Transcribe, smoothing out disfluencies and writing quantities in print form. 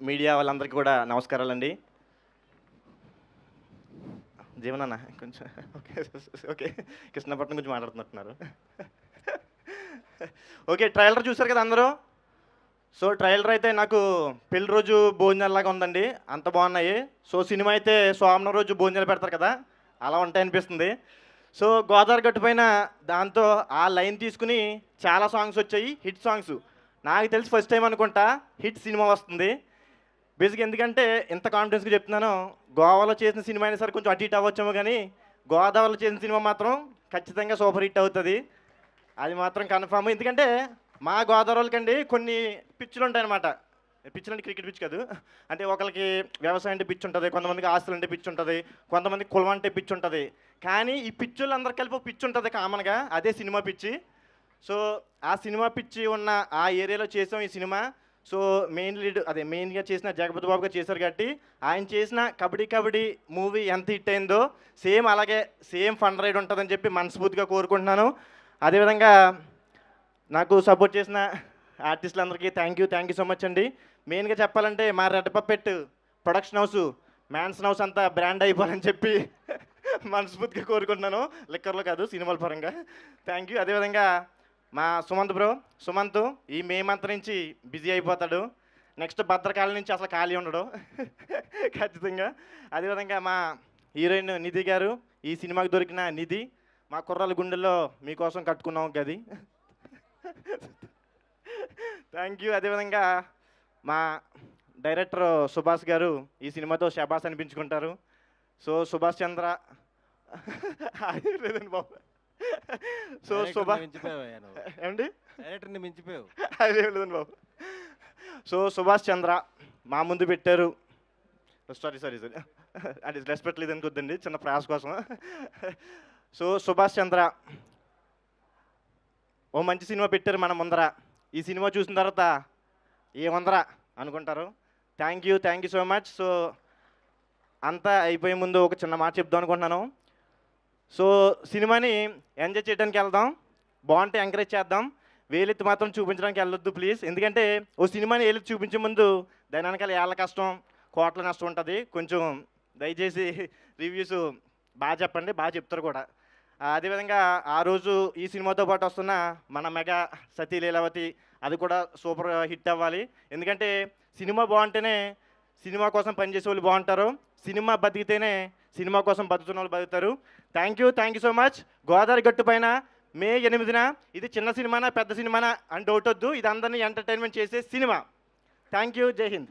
Media వాళ్ళందరికీ కూడా నమస్కారాలండి. జీవనన్న కొంచెం ఓకే. ఓకే. కృష్ణపట్నం గురించి మాట్లాడుతున్నట్టున్నారు. ఓకే. ట్రైలర్ చూసారు కదా అందరూ? సో, ట్రైలర్ అయితే నాకు పెళ్లి రోజు భోజనాల్లాగా ఉందండి. అంత బాగున్నాయి. సో, సినిమా అయితే సోమవారం రోజు భోజనాలు పెడతారు కదా! అలా ఉంటాయనిపిస్తుంది. సో, గోదావరి గట్టు పైన దాంతో ఆ లైన్ తీసుకొని చాలా సాంగ్స్ వచ్చాయి. Hit songs. నాకు తెలిసి ఫస్ట్ టైం అనుకుంటా హిట్ సినిమా వస్తుంది. బేసిక్‌గా ఎందుకంటే ఇంత కాన్ఫిడెన్స్‌గా చెప్తున్నాను. గోవాలో చేసిన సినిమా అయినా సరే కొంచెం అటు ఇటు అవ్వచ్చేమో గానీ, గోదావరిలో చేసిన సినిమా మాత్రం ఖచ్చితంగా సూపర్ హిట్ అవుతది. అది మాత్రం కన్ఫర్మ్. ఎందుకంటే మా గోదావరోళ్ళకండి కొన్ని పిచ్చులుంటాయనమాట. పిచ్చులంటే క్రికెట్ పిచ్చి కాదు. అంటే ఒకళ్ళకి వ్యవసాయం అంటే పిచ్చుంటది. కొంతమందికి ఆస్తులంటే పిచ్చుంటది. కొంతమందికి కులం అంటే పిచ్చుంటది. కానీ ఈ పిచ్చోళ్ళందరూ కలిపి ఒక పిచ్చుంటది కామన్‌గా. అదే సినిమా పిచ్చి. సో, ఆ సినిమా పిచ్చి ఉన్న ఆ ఏరియాలో చేసాం ఈ సినిమా. సో, మెయిన్‌గా చేసిన జగపతి బాబు గారు చేశారు కాబట్టి, ఆయన చేసిన 'కబడ్డీ కబడ్డీ' మూవీ ఎంత హిట్ అయిందో, సేమ్ అలాగే సేమ్ ఫన్ రైడ్ ఉంటదని చెప్పి మనస్ఫూర్తిగా కోరుకుంటున్నాను. అదేవిధంగా నాకు సపోర్ట్ చేసిన ఆర్టిస్టులందరికీ థ్యాంక్ యూ సో మచ్ అండి. మెయిన్‌గా చెప్పాలంటే మా red puppet production house, mansion house అంతా బ్రాండ్ అయిపోవాలని చెప్పి మనస్ఫూర్తిగా కోరుకుంటున్నాను. లిక్కర్‌లో కాదు సినిమాల పరంగా. Thank you. అదేవిధంగా మా సుమంత్ ఈ మే మంత్ నుంచి బిజీ అయిపోతాడు. నెక్స్ట్ భద్రకాళి నుంచి అసలు ఖాళీ ఉండడు. ఖచ్చితంగా. అదేవిధంగా మా హీరోయిన్ నిధి గారు, ఈ సినిమాకి దొరికిన నిధి, మా కుర్రాళ్ళ గుండెల్లో మీకోసం కట్టుకున్నాం గది. Thank you. అదేవిధంగా మా డైరెక్టర్ సుభాష్ గారు ఈ సినిమాతో షబాష్ అనిపించుకుంటారు. సో, సుభాష్ చంద్ర అదే లేదండి బాబు. సో, ఏమండి? డైరెక్టర్‌ని మించిపోయావు. అదేం లేదండి బాబు. సో, సుభాష్ చంద్ర మా ముందు పెట్టారు. సారీ. అది రెస్పెక్ట్ లేదని కొద్దండి చిన్న ప్రయాస కోసం. సో, సుభాష్ చంద్ర ఓ మంచి సినిమా పెట్టారు మన ముందర. ఈ సినిమా చూసిన తర్వాత ఏముందరా అనుకుంటారు. Thank you so much. So, అంతా అయిపోయే ముందు ఒక చిన్న మాట చెప్దాం అనుకుంటున్నాను. సో, సినిమాని ఎంజాయ్ చేయడానికి వెళ్దాం. బాగుంటే ఎంకరేజ్ చేద్దాం. వేలెత్తి మాత్రం చూపించడానికి వెళ్ళొద్దు ప్లీజ్. ఎందుకంటే ఓ సినిమాని ఏలెత్తి చూపించే ముందు దాని వెనకాల ఏళ్ళ కష్టం, కోట్ల నష్టం ఉంటుంది. కొంచెం దయచేసి రివ్యూస్ బాగా చెప్పండి, బాగా చెప్తారు కూడా. అదేవిధంగా ఆ రోజు ఈ సినిమాతో పాటు వస్తున్న మన మెగా సతీ లీలావతి, అది కూడా సూపర్ హిట్ అవ్వాలి. ఎందుకంటే సినిమా బాగుంటేనే సినిమా కోసం పనిచేసే వాళ్ళు బాగుంటారు. సినిమా బతికితేనే సినిమా కోసం బతుకుతున్న వాళ్ళు బతుకుతారు. Thank you so much. Godavari గట్టు పైన మే 8న ఇది చిన్న సినిమానా పెద్ద సినిమానా అని డౌట్ వద్దు. ఇది అందరినీ ఎంటర్టైన్మెంట్ చేసే సినిమా. Thank you. జై హింద్.